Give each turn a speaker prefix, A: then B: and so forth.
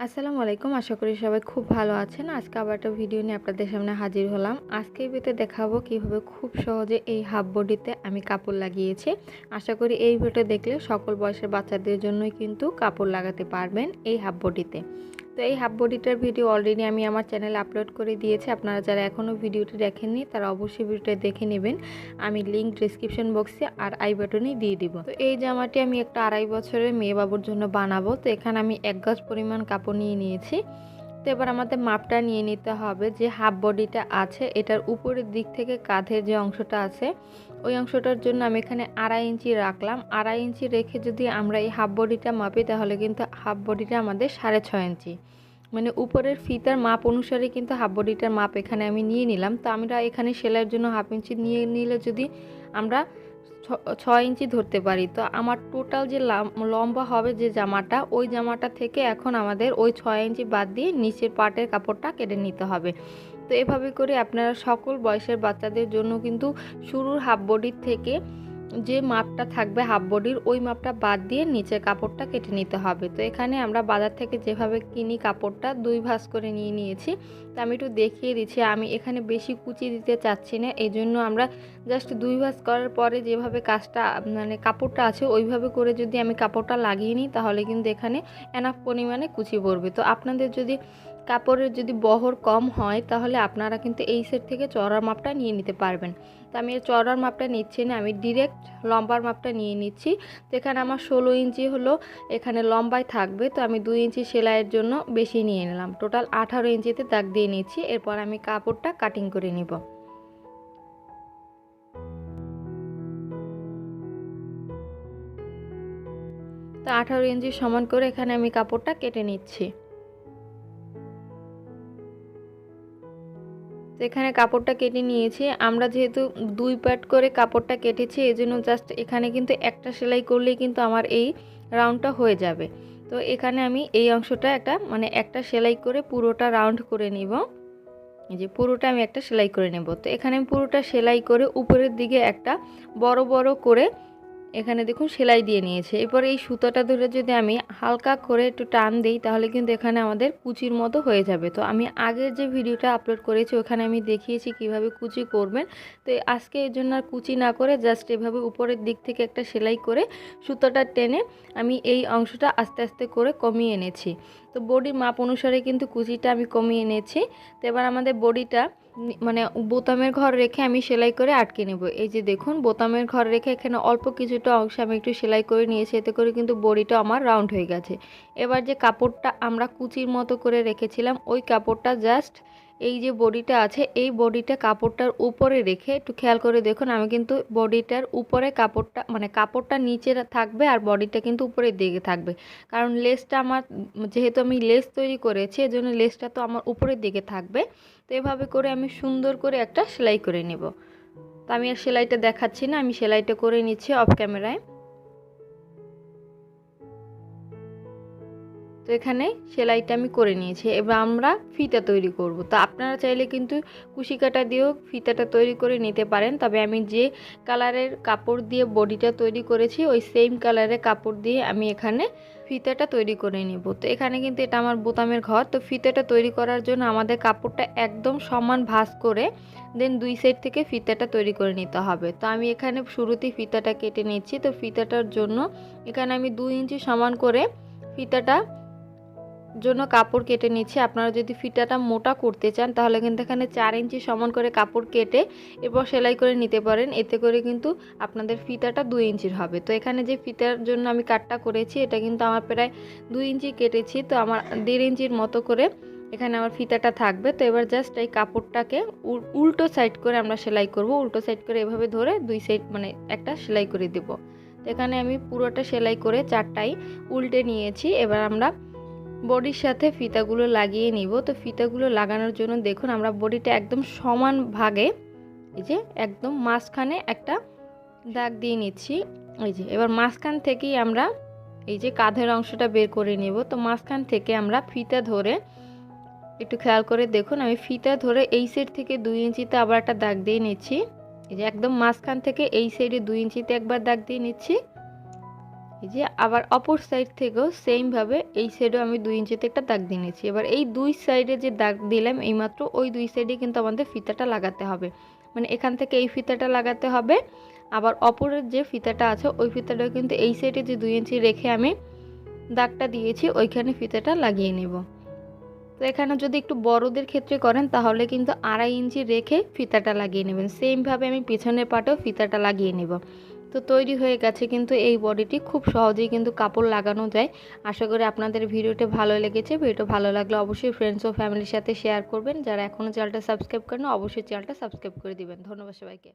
A: আসসালামু আলাইকুম। আশা করি সবাই খুব ভালো আছেন। আজকে আবার একটা ভিডিও নিয়ে আপনাদের সামনে হাজির হলাম। আজকে এই ভিডিওতে দেখাবো কিভাবে খুব সহজে এই হাফ বডিতে আমি কাপড় লাগিয়েছি। আশা করি এই ভিডিও দেখলে সকল বয়সের বাচ্চাদের জন্যই কিন্তু কাপড় লাগাতে পারবেন এই হাফ বডিতে। তো এই হাফ বডিটার ভিডিও অলরেডি আমি আমার চ্যানেলে আপলোড করে দিয়েছি। আপনারা যারা এখনও ভিডিওটি দেখেননি তারা অবশ্যই ভিডিওটা দেখে নেবেন। আমি লিঙ্ক ডেসক্রিপশন বক্সে আর আই বাটনে দিয়ে দিব। তো এই জামাটি আমি একটা 2.5 বছরের মেয়ে বাবুর জন্য বানাবো। তো এখানে আমি 1 গজ পরিমাণ কাপড় নিয়ে নিয়েছি। তো এবার আমাদের মাপটা নিয়ে নিতে হবে যে হাফ বডিটা আছে এটার উপরের দিক থেকে কাঁধের যে অংশটা আছে ওই অংশটার জন্য আমি এখানে 2.5 ইঞ্চি রাখলাম। 2.5 ইঞ্চি রেখে যদি আমরা এই হাফ বডিটা মাপি তাহলে কিন্তু হাফ বডিটা আমাদের 6.5 ইঞ্চি, মানে উপরের ফিতার মাপ অনুসারে কিন্তু হাফ বডিটার মাপ এখানে আমি নিয়ে নিলাম। তো আমরা এখানে সেলাইয়ের জন্য হাফ ইঞ্চি নিয়ে নিলে যদি আমরা 6 ইঞ্চি ধরতে পারি, তো আমার টোটাল যে লম্বা হবে যে জামাটা ওই জামাটা থেকে এখন আমাদের ওই 6 ইঞ্চি বাদ দিয়ে নিচের পার্টের কাপড়টা কেটে নিতে হবে। তো এভাবে করে আপনারা সকল বয়সের বাচ্চাদের জন্য কিন্তু শুরুর হাফ বডির থেকে যে মাপটা থাকবে হাফ বডির ওই মাপটা বাদ দিয়ে নিচের কাপড়টা কেটে নিতে হবে। তো এখানে আমরা বাজার থেকে যেভাবে কিনি কাপড়টা 2 ভাঁজ করে নিয়ে নিয়েছি। তো আমি একটু দেখিয়ে দিচ্ছি, আমি এখানে বেশি কুচি দিতে চাচ্ছি না, এই জন্য আমরা জাস্ট 2 ভাঁজ করার পরে যেভাবে কাজটা মানে কাপড়টা আছে ওইভাবে করে যদি আমি কাপড়টা লাগিয়ে নিই তাহলে কিন্তু এখানে এনাফ পরিমাণে কুচি পড়বে। তো আপনাদের যদি কাপড়ের যদি বহর কম হয় তাহলে আপনারা কিন্তু এই সেট থেকে চওড়ার মাপটা নিয়ে নিতে পারবেন। তো আমি এই চওড়ার মাপটা নিচ্ছি না, আমি ডিরেক্ট লম্বার মাপটা নিয়ে নিচ্ছি। তো এখানে আমার 16 ইঞ্চি হলো এখানে লম্বায় থাকবে, তো আমি 2 ইঞ্চি সেলাইয়ের জন্য বেশি নিয়ে নিলাম। টোটাল 18 ইঞ্চিতে দাগ দিয়ে নিচ্ছি। এরপর আমি কাপড়টা কাটিং করে নিব। তো 18 ইঞ্চি সমান করে এখানে আমি কাপড়টা কেটে নিচ্ছি। তো এখানে কাপড়টা কেটে নিয়েছি। আমরা যেহেতু 2 পার্ট করে কাপড়টা কেটেছি এজন্য জাস্ট এখানে কিন্তু একটা সেলাই করলেই কিন্তু আমার এই রাউন্ডটা হয়ে যাবে। তো এখানে আমি এই অংশটা একটা সেলাই করে পুরোটা রাউন্ড করে নিব। এই যে পুরোটা আমি একটা সেলাই করে নেব। তো এখানে আমি পুরোটা সেলাই করে উপরের দিকে একটা বড় বড় করে এখানে দেখুন সেলাই দিয়ে নিয়েছে। এরপর এই সুতাটা ধরে যদি আমি হালকা করে একটু টান দিই তাহলে কিন্তু এখানে আমাদের কুচির মতো হয়ে যাবে। তো আমি আগের যে ভিডিওটা আপলোড করেছি ওখানে আমি দেখিয়েছি কিভাবে কুচি করবেন। তো আজকে এর জন্য আর কুচি না করে জাস্ট এভাবে উপরের দিক থেকে একটা সেলাই করে সুতাটা টেনে আমি এই অংশটা আস্তে আস্তে করে কমিয়ে এনেছি। তো বডির মাপ অনুসারে কিন্তু কুচিটা আমি কমিয়ে এনেছি। তো এবার আমাদের বডিটা মানে বোতামের ঘর রেখে আমি সেলাই করে আটকে নেব। এই যে দেখুন বোতামের ঘর রেখে এখানে অল্প কিছুটা অংশ আমি একটু সেলাই করে নিয়েছি, এতে করে কিন্তু বডিটা আমার রাউন্ড হয়ে গেছে। এবার যে কাপড়টা আমরা কুচির মতো করে রেখেছিলাম ওই কাপড়টা জাস্ট এই যে বডিটা আছে এই বডিটা কাপড়টার উপরে রেখে একটু খেয়াল করে দেখুন, আমি কিন্তু বডিটার উপরে কাপড়টা নিচে থাকবে আর বডিটা কিন্তু উপরের দিকে থাকবে, কারণ লেসটা আমার যেহেতু আমি লেস তৈরি করেছি এজন্য লেসটা তো আমার উপরের দিকে থাকবে। তো এভাবে করে আমি সুন্দর করে একটা সেলাই করে নেব। তো আমি আর সেলাইটা দেখাচ্ছি না, আমি সেলাইটা করে নিচ্ছি অফ ক্যামেরায়। তো এখানে সেলাইটা আমি করে নিয়েছি। এবার আমরা ফিতা তৈরি করব। তো আপনারা চাইলে কিন্তু কুশি কাটা দিয়েও ফিতাটা তৈরি করে নিতে পারেন, তবে আমি যে কালারের কাপড় দিয়ে বডিটা তৈরি করেছি ওই সেম কালারের কাপড় দিয়ে আমি এখানে ফিতাটা তৈরি করে নিব। তো এখানে কিন্তু এটা আমার বোতামের ঘর। তো ফিতাটা তৈরি করার জন্য আমাদের কাপড়টা একদম সমান ভাঁজ করে দেন 2 সাইড থেকে ফিতাটা তৈরি করে নিতে হবে। তো আমি এখানে শুরুতেই ফিতাটা কেটে নিচ্ছি। তো ফিতাটার জন্য এখানে আমি 2 ইঞ্চি সমান করে ফিতাটা জন্য কাপড় কেটে নিচ্ছি। আপনারা যদি ফিতাটা মোটা করতে চান তাহলে কিন্তু এখানে 4 ইঞ্চি সমান করে কাপড় কেটে এরপর সেলাই করে নিতে পারেন, এতে করে কিন্তু আপনাদের ফিতাটা 2 ইঞ্চির হবে। তো এখানে যে ফিতার জন্য আমি কাটটা করেছি এটা কিন্তু আমার প্রায় 2 ইঞ্চি কেটেছি, তো আমার 1.5 ইঞ্চির মতো করে এখানে আমার ফিতাটা থাকবে। তো এবার জাস্ট এই কাপড়টাকে উল্টো সাইড করে আমরা সেলাই করব। উল্টো সাইড করে এভাবে ধরে 2 সাইড একটা সেলাই করে দেব। তো এখানে আমি পুরোটা সেলাই করে 4টাই উল্টে নিয়েছি। এবার আমরা বডির সাথে ফিতাগুলো লাগিয়ে নিব। তো ফিতাগুলো লাগানোর জন্য দেখুন আমরা বডিটা একদম সমান ভাগে এই যে একদম মাঝখানে একটা দাগ দিয়ে নিচ্ছি। এই যে এবার মাঝখান থেকেই আমরা এই যে কাঁধের অংশটা বের করে নেব। তো মাঝখান থেকে আমরা ফিতা ধরে একটু খেয়াল করে দেখুন, আমি ফিতা ধরে এই সাইড থেকে 2 ইঞ্চিতে আবার একটা দাগ দিয়ে নিচ্ছি। এই যে একদম মাঝখান থেকে এই সাইডে 2 ইঞ্চিতে একবার দাগ দিয়ে নিচ্ছি। এই যে আবার অপর সাইড থেকেও সেমভাবে এই সাইডেও আমি 2 ইঞ্চিতে একটা দাগ দিয়ে নিয়েছি। এবার এই 2 সাইডে যে দাগ দিলাম এইমাত্র ওই 2 সাইডে কিন্তু আমাদের ফিতাটা লাগাতে হবে। মানে এখান থেকে এই ফিতাটা লাগাতে হবে, আবার অপরের যে ফিতাটা আছে ওই ফিতাটাও কিন্তু এই সাইডে যে 2 ইঞ্চি রেখে আমি দাগটা দিয়েছি ওইখানে ফিতাটা লাগিয়ে নেব। তো এখানে যদি একটু বড়দের ক্ষেত্রে করেন তাহলে কিন্তু 2.5 ইঞ্চি রেখে ফিতাটা লাগিয়ে নেবেন। সেমভাবে আমি পিছনের পাটেও ফিতাটা লাগিয়ে নেব। তো তৈরি হয়ে গেছে কিন্তু এই বডিটি, খুব সহজেই কিন্তু কাপড় লাগানো যায়। আশা করি আপনাদের ভিডিওটি ভালো লেগেছে। ভিডিও ভালো লাগলে অবশ্যই ফ্রেন্ডস ও ফ্যামিলির সাথে শেয়ার করবেন। যারা এখনও চ্যানেলটা সাবস্ক্রাইব করেন অবশ্যই চ্যানেলটা সাবস্ক্রাইব করে দিবেন। ধন্যবাদ সবাইকে।